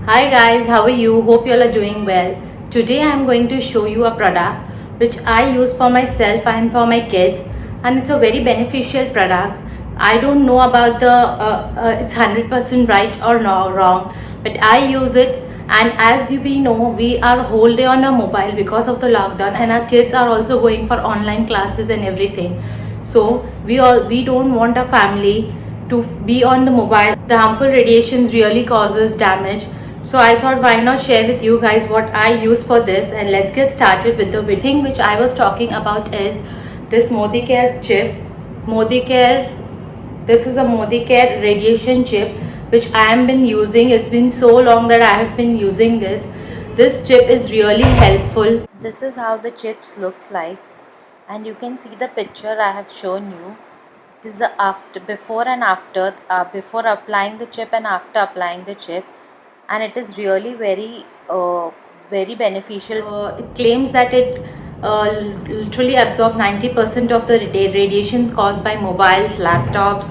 Hi guys, how are you? Hope you all are doing well. Today I am going to show you a product which I use for myself and for my kids, and it's a very beneficial product. I don't know about the it's 100% right or no wrong, but I use it, and as we know, we are whole day on our mobile because of the lockdown, and our kids are also going for online classes and everything. So we don't want our family to be on the mobile. The harmful radiations really causes damage, so I thought why not share with you guys what I use for this. And let's get started with the thing which I was talking about is this Modi Care chip. Modi Care, this is a Modi Care radiation chip which I have been using. It's been so long that I have been using this. This chip is really helpful. This is how the chips looks like, and you can see the picture I have shown you. It is the after, before and after, before applying the chip and after applying the chip, and it is really very beneficial. It claims that it literally absorbs 90% of the radiations caused by mobiles, laptops.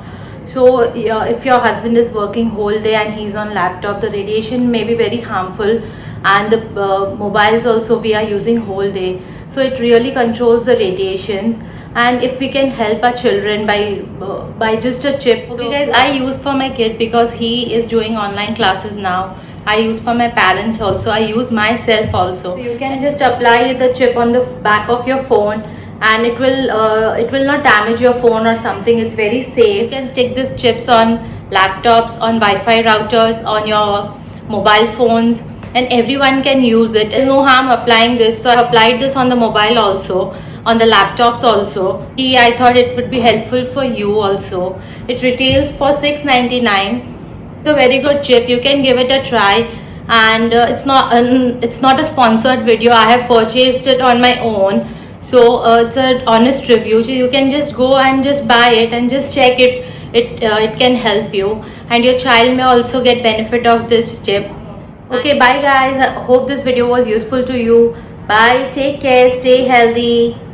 So yeah, if your husband is working whole day and he's on laptop, the radiation may be very harmful, and the mobiles also we are using whole day. So it really controls the radiations, and if we can help our children by just a chip. Okay guys, I use for my kid because he is doing online classes now. I use for my parents also. I use myself also. So you can just apply the chip on the back of your phone, and it will not damage your phone or something. It's very safe. You can stick these chips on laptops, on Wi-Fi routers, on your mobile phones, and everyone can use it. There's no harm applying this. So I applied this on the mobile also, on the laptops also. I thought it would be helpful for you also. It retails for $6.99. It's a very good chip. You can give it a try, and it's not a sponsored video. I have purchased it on my own, so it's an honest review. So you can just go and just buy it and just check it. It can help you, and your child may also get benefit of this chip. Okay, bye guys. I hope this video was useful to you. Bye. Take care. Stay healthy.